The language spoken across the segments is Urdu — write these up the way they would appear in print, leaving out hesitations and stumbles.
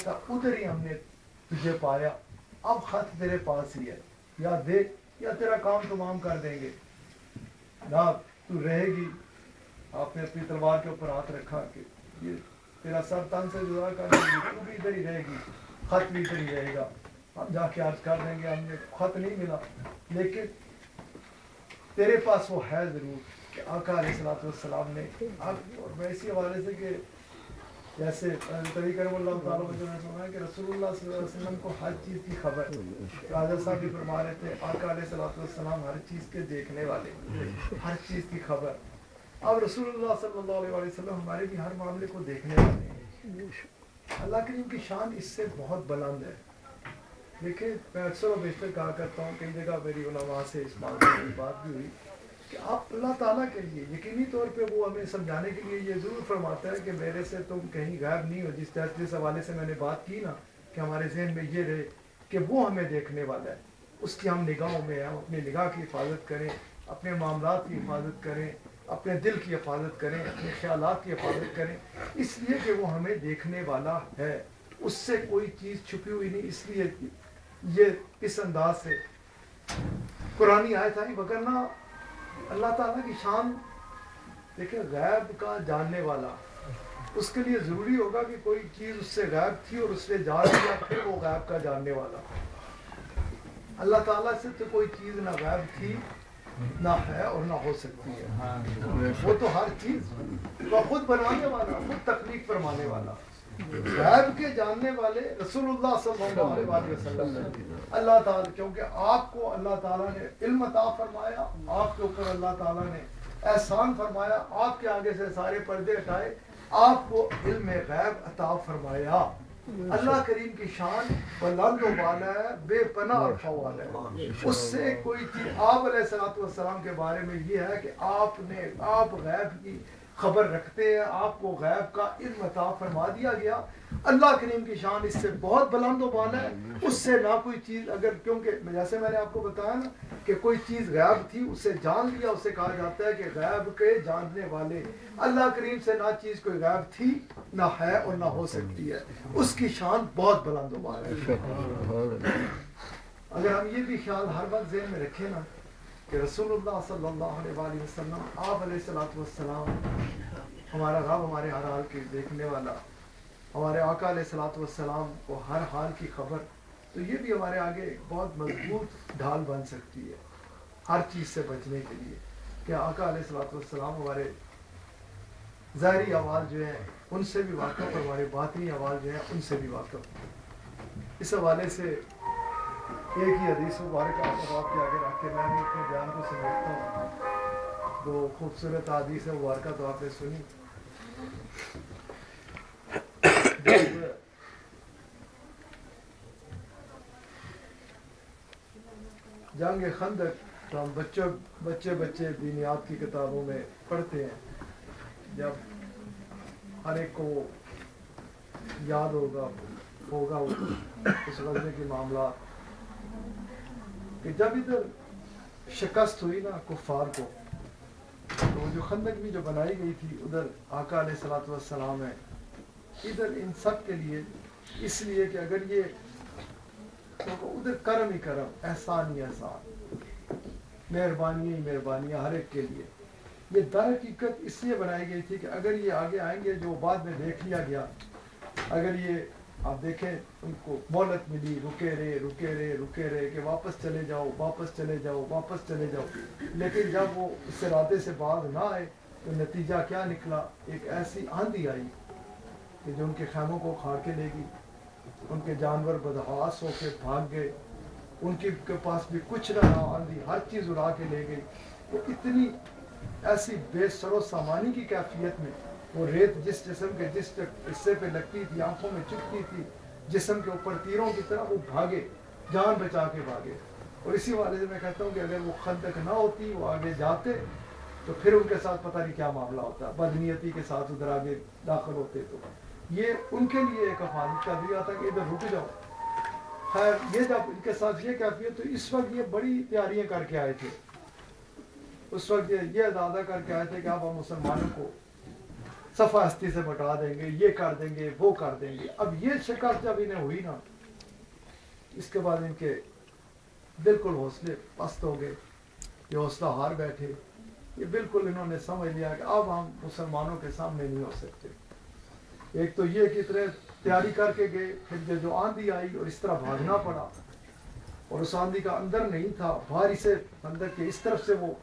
تھا ادھر ہی ہم نے تجھے پایا، اب خط تیرے پاس ہی ہے، یا دے یا تیرا کام تمام کر دیں گے، نہ تو رہے گی۔ آپ نے اپنی تلوار کے اوپر ہاتھ رکھا کہ یہ تیرا سر تن سے جدا کر دیں گے، تو بھی ادھر ہی رہے گی، خط بھی ادھر ہی رہے گا۔ ہم جا کے عرض کر دیں گے ہم نے خط نہیں ملا، لیکن تیرے پاس وہ ہے ضرور کہ آقا علیہ السلام نے اور ویسی حوالے سے کہ جیسے نبی کریم اللہ تعالیٰ نے سنا ہے کہ رسول اللہ صلی اللہ علیہ وسلم کو ہر چیز کی خبر، راجہ صاحب بھی فرما رہے تھے آقا علیہ السلام ہر چیز کے دیکھنے والے، ہر چیز کی خبر۔ اب رسول اللہ صلی اللہ علیہ وسلم ہمارے بھی ہر معاملے کو دیکھنے والے ہیں۔ اللہ کریم کی شان اس سے بہت بلند ہے۔ دیکھیں میں اکثر و بیشتر کہا کرتا ہوں، کئی جگہ میری علماء سے اس معاملے کی بات بھی ہوئی کہ آپ اللہ تعالیٰ کے لیے یقینی طور پہ وہ ہمیں سمجھانے کے لیے یہ ضرور فرماتا ہے کہ میرے سے تم کہیں غائب نہیں ہو۔ جس حوالے سے میں نے بات کی نا کہ ہمارے ذہن میں یہ رہے کہ وہ ہمیں دیکھنے والا ہے، اس کی ہم نگاہوں میں ہیں، ہم اپنی نگاہ کی حفاظت کریں، اپنے معاملات کی حفاظت کریں، اپنے دل کی حفاظت کریں، اپنے خیالات کی حفاظت کریں، اس لیے کہ وہ ہمیں دیکھنے والا ہے، اس سے کوئی چیز چھپی ہوئی نہیں۔ اس لیے یہ اس انداز سے قرآنی آیت آئی، وگرنہ اللہ تعالیٰ کی شان دیکھیں غیب کا جاننے والا، اس کے لیے ضروری ہوگا کہ کوئی چیز اس سے غائب تھی اور اس نے جان لیا، پھر وہ غائب کا جاننے والا۔ اللہ تعالیٰ سے تو کوئی چیز نہ غائب تھی، نہ ہے اور نہ ہو سکتی ہے۔ وہ تو ہر چیز وہ خود بنانے والا، خود تخلیق فرمانے والا، غیب کے جاننے والے رسول اللہ صلی اللہ علیہ وسلم نے اللہ تعالیٰ، کیونکہ آپ کو اللہ تعالیٰ نے علم عطا فرمایا، آپ کے اوپر اللہ تعالیٰ نے احسان فرمایا، آپ کے آگے سے سارے پردے ہٹائے، آپ کو علم غیب عطا فرمایا۔ اللہ کریم کی شان بلند و بالا ہے، بے پناہ اور فوال ہے۔ اس سے کوئی چیز آپ علیہ السلام کے بارے میں یہ ہے کہ آپ غیب کی خبر رکھتے ہیں، آپ کو غیب کا علم عطا فرما دیا گیا۔ اللہ کریم کی شان اس سے بہت بلند و بالا ہے، اس سے نہ کوئی چیز اگر، کیونکہ جیسے میں نے آپ کو بتایا نا کہ کوئی چیز غیب تھی اسے جان لیا، اسے کہا جاتا ہے کہ غیب کے جاننے والے۔ اللہ کریم سے نہ چیز کوئی غیب تھی، نہ ہے اور نہ ہو سکتی ہے، اس کی شان بہت بلند و بالا ہے۔ اگر ہم یہ بھی خیال ہر وقت ذہن میں رکھیں نا کہ رسول اللہ صلی اللہ علیہ وسلم، آپ علیہ السلام، ہمارا رب ہمارے ہر حال کی دیکھنے والا، ہمارے آقا علیہ السلام کو ہر حال کی خبر، تو یہ بھی ہمارے آگے بہت مضبوط ڈھال بن سکتی ہے ہر چیز سے بچنے کے لیے کہ آقا علیہ السلام ہمارے ظاہری احوال جو ہیں ان سے بھی واقف، اور ہمارے باطنی احوال جو ہیں ان سے بھی واقف۔ اس حوالے سے ایک ہی حدیث مبارکہ آپ کے آگے رکھ کے میں نے اپنے بیان کو سمیٹتا ہوں۔ دو خوبصورت حدیث مبارکہ تو آپ نے سنی۔ جنگ خندق تو ہم بچے دینیات کی کتابوں میں پڑھتے ہیں، جب ہر ایک کو یاد ہوگا اس غزوے کے معاملات کہ جب ادھر شکست ہوئی نا کفار کو، تو جو خندق بھی جو بنائی گئی تھی ادھر آقا علیہ السلام ہے، ادھر ان سب کے لیے، اس لیے کہ اگر یہ ادھر کرم ہی کرم، احسان ہی احسان، مہربانی ہی مہربانیاں ہر ایک کے لیے۔ یہ در حقیقت اس لیے بنائی گئی تھی کہ اگر یہ آگے آئیں گے، جو بعد میں دیکھ لیا گیا، اگر یہ آپ دیکھیں ان کو مہلت ملی، رکے رہے کہ واپس چلے جاؤ، لیکن جب وہ اس ارادے سے باز نہ آئے تو نتیجہ کیا نکلا؟ ایک ایسی آندھی آئی کہ جو ان کے خیموں کو کھاڑ کے لے گئی، ان کے جانور بدحواس ہو کے بھاگ گئے، ان کے پاس بھی کچھ نہ رہا، آندھی ہر چیز اڑا کے لے گئی۔ وہ اتنی ایسی بے سر و سامانی کی کیفیت میں، وہ ریت جس جسم کے جس حصے پہ لگتی تھی، آنکھوں میں چبھتی تھی، جسم کے اوپر تیروں کی طرح وہ بھاگے، جان بچا کے بھاگے۔ اور اسی والے سے میں کہتا ہوں کہ اگر وہ خندق نہ ہوتی، وہ آگے جاتے تو پھر ان کے ساتھ پتہ نہیں کیا معاملہ ہوتا، بدنیتی کے ساتھ ادھر آگے داخل ہوتے۔ تو یہ ان کے لیے ایک حفاظت کا ذریعہ تھا کہ ادھر رک جاؤ۔ خیر یہ جب ان کے ساتھ یہ کیفیت، تو اس وقت یہ بڑی تیاریاں کر کے آئے تھے، اس وقت یہ اندازہ کر کے آئے تھے کہ اب ہم مسلمانوں کو صفحہ ہستی سے مٹا دیں گے، یہ کر دیں گے، وہ کر دیں گے۔ اب یہ شکست جب انہیں ہوئی نا، اس کے بعد ان کے بالکل حوصلے پست ہو گئے، یہ حوصلہ ہار بیٹھے۔ یہ بالکل انہوں نے سمجھ لیا کہ اب ہم مسلمانوں کے سامنے نہیں ہو سکتے۔ ایک تو یہ کہ اتنے تیاری کر کے گئے، پھر جو آندھی آئی اور اس طرح بھاگنا پڑا، اور اس آندھی کا اندر نہیں تھا، باہر سے اندر کے اس طرف سے وہ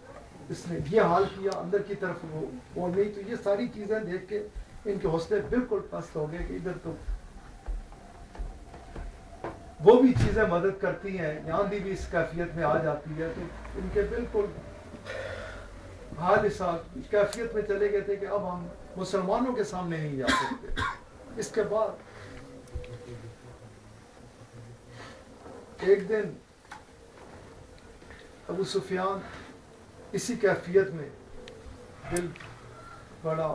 اس نے یہ حال کیا، اندر کی طرف وہ نہیں۔ تو یہ ساری چیزیں دیکھ کے ان کے حوصلے بالکل پست ہو گئے کہ ادھر تو وہ بھی چیزیں مدد کرتی ہیں، آندھی بھی اس کیفیت میں آ جاتی ہے، تو ان کے بالکل حال اس کیفیت میں چلے گئے تھے کہ اب ہم مسلمانوں کے سامنے نہیں جا سکتے۔ اس کے بعد ایک دن ابو سفیان اسی کیفیت میں دل بڑا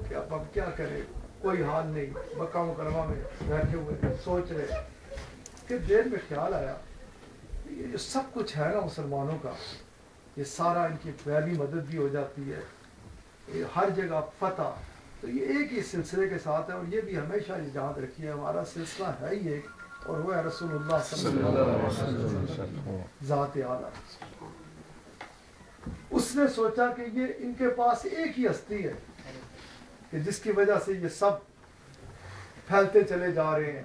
کہ اب ہم کیا کریں، کوئی حال نہیں، مکہ مکرمہ میں بیٹھے ہوئے سوچ رہے کہ دیر میں خیال آیا یہ جو سب کچھ ہے نا مسلمانوں کا، یہ سارا ان کی غیبی مدد بھی ہو جاتی ہے، یہ ہر جگہ فتح، تو یہ ایک ہی سلسلے کے ساتھ ہے، اور یہ بھی ہمیشہ یاد رکھیے ہمارا سلسلہ ہے ہی ایک، اور وہ ہے رسول اللہ صلی اللہ علیہ وسلم ذات اعلیٰ۔ اس نے سوچا کہ یہ ان کے پاس ایک ہی ہستی ہے کہ جس کی وجہ سے یہ سب پھیلتے چلے جا رہے ہیں۔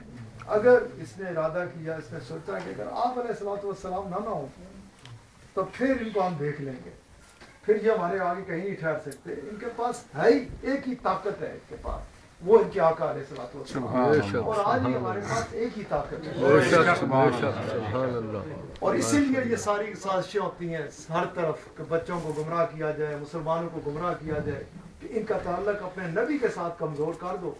اگر اس نے ارادہ کیا، اس نے سوچا کہ اگر آپ علیہ الصلوۃ والسلام نہ ہو تو پھر ان کو ہم دیکھ لیں گے، پھر یہ ہمارے آگے کہیں نہیں ٹھہر سکتے۔ ان کے پاس ہے ہی ایک ہی طاقت ہے، ان کے پاس وہ ان کے آقا علیہ الصلوۃ والسلام، اور آج بھی ہمارے پاس ایک ہی طاقت ہے۔ اور اسی لیے یہ ساری سازشیں ہوتی ہیں ہر طرف کہ بچوں کو گمراہ کیا جائے، مسلمانوں کو گمراہ کیا جائے، کہ ان کا تعلق اپنے نبی کے ساتھ کمزور کر دو،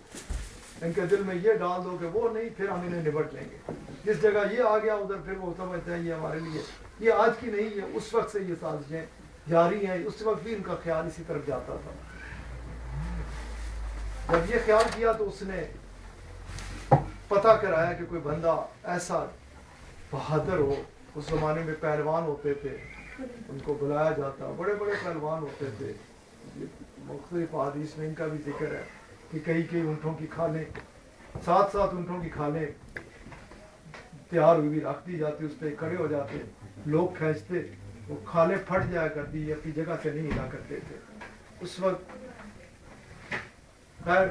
ان کے دل میں یہ ڈال دو کہ وہ نہیں، پھر ہم انہیں نبٹ لیں گے۔ جس جگہ یہ آ گیا ادھر پھر وہ سمجھتے ہیں یہ ہمارے لیے، یہ آج کی نہیں ہے، اس وقت سے یہ سازشیں جاری ہیں، اس وقت بھی ان کا خیال اسی طرف جاتا تھا۔ جب یہ خیال کیا تو اس نے پتہ کرایا کہ کوئی بندہ ایسا بہادر ہو، اس زمانے میں پہلوان ہوتے تھے، ان کو بلایا جاتا، بڑے بڑے پہلوان ہوتے تھے، مختلف حدیث میں ان کا بھی ذکر ہے کہ کئی اونٹوں کی کھالیں، 7 اونٹوں کی کھالیں تیار ہوئی رکھ دی جاتی، اس پہ کھڑے ہو جاتے، لوگ کھینچتے، وہ کھالیں پھٹ جایا کرتی، اپنی جگہ سے نہیں ہلا کرتے تھے اس وقت۔ خیر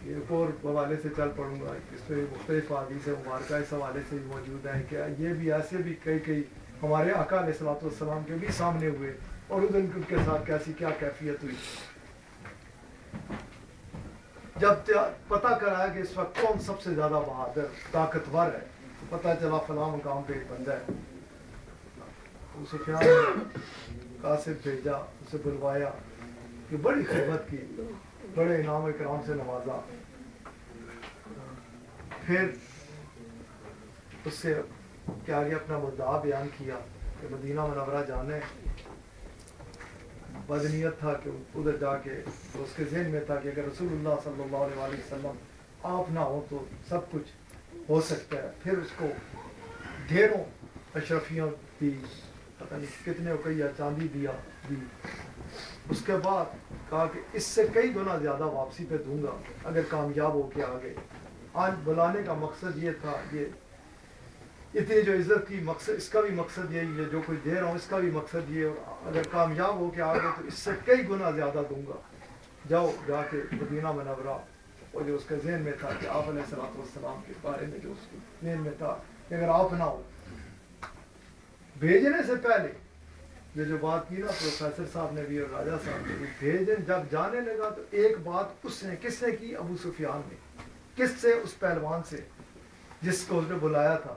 یہ ایک اور حوالے سے چل پڑوں گا، اس پہ مختلف حدیث مبارکہ اس حوالے سے موجود ہیں کہ یہ بھی ایسے بھی کئی ہمارے آقا علیہ الصلوۃ والسلام کے بھی سامنے ہوئے، اور ان کے ساتھ کیسی کیا کیفیت ہوئی۔ جب پتہ کرایا کہ اس وقت کون سب سے زیادہ بہادر طاقتور ہے، تو پتہ چلا فلاں مقام پہ ایک بندہ ہے۔ ابو سفیان نے قاصد بھیجا، اسے بلوایا، کہ بڑی خدمت کی، بڑے انعام اکرام سے نوازا، پھر اس سے کیا گیا اپنا مدعا بیان کیا کہ مدینہ منورہ جانے، بدنیت تھا کہ ادھر جا کے، تو اس کے ذہن میں تھا کہ اگر رسول اللہ صلی اللہ علیہ وسلم آپ نہ ہو تو سب کچھ ہو سکتا ہے۔ پھر اس کو ڈھیروں اشرفیاں دی، پتہ نہیں کتنے اوقیہ چاندی دی۔ اس کے بعد کہا کہ اس سے کئی گنا زیادہ واپسی پہ دوں گا اگر کامیاب ہو کے آگے۔ آج بلانے کا مقصد یہ تھا، یہ اتنی جو عزت کی مقصد، اس کا بھی مقصد یہی ہے، جو کچھ دے رہا ہوں اس کا بھی مقصد یہ، اور اگر کامیاب ہو کے آگے تو اس سے کئی گنا زیادہ دوں گا۔ جاؤ جا کے مدینہ منورہ، اور جو اس کے ذہن میں تھا کہ آپ علیہ الصلوۃ والسلام کے بارے میں جو اس کے ذہن میں تھا کہ اگر آپ نہ ہو، بھیجنے سے پہلے یہ جو بات کی نا پروفیسر صاحب نے بھی اور راجہ صاحب نے بھی، بھیجن جب جانے لگا تو ایک بات اس نے کس نے کی؟ ابو سفیان نے۔ کس سے؟ اس پہلوان سے جس کو اس نے بلایا تھا۔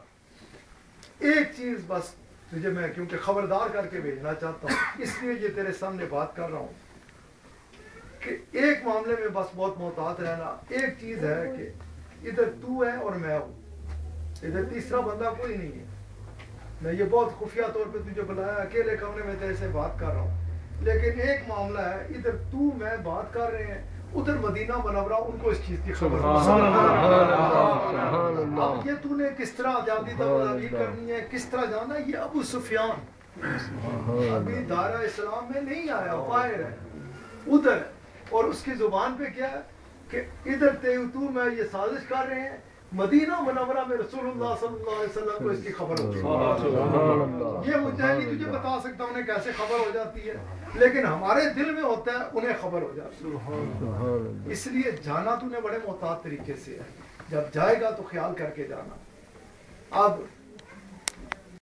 ایک چیز بس تجھے میں کیونکہ خبردار کر کے بھیجنا چاہتا ہوں، اس لیے یہ تیرے سامنے بات کر رہا ہوں کہ ایک معاملے میں بس بہت محتاط رہنا۔ ایک چیز ہے کہ ادھر تو ہے اور میں ہوں، ادھر تیسرا بندہ کوئی نہیں ہے۔ میں یہ بہت خفیہ طور پہ تجھے بلایا، اکیلے کمرے میں تیرے سے بات کر رہا ہوں، لیکن ایک معاملہ ہے، ادھر تو میں بات کر رہے ہیں، ادھر مدینہ منورہ ان کو اس چیز کی خبر ہے۔ اب یہ تو نے کس طرح جاندی تبدیلی کرنی ہے، کس طرح جانا؟ یہ ابو سفیان ابھی دائرہ اسلام میں نہیں آیا، باہر ہے ادھر، اور اس کی زبان پہ کیا ہے کہ ادھر تو میں یہ سازش کر رہے ہیں، مدینہ منورہ میں رسول اللہ صلی اللہ علیہ وسلم کو اس کی خبر ہوتی ہے. یہ مجاہد تجھے بتا سکتا انہیں کیسے خبر ہو جاتی ہے، لیکن ہمارے دل میں ہوتا ہے انہیں خبر ہو جاتی ہے. اس لیے جانا تو نے بڑے محتاط طریقے سے ہے، جب جائے گا تو خیال کر کے جانا. اب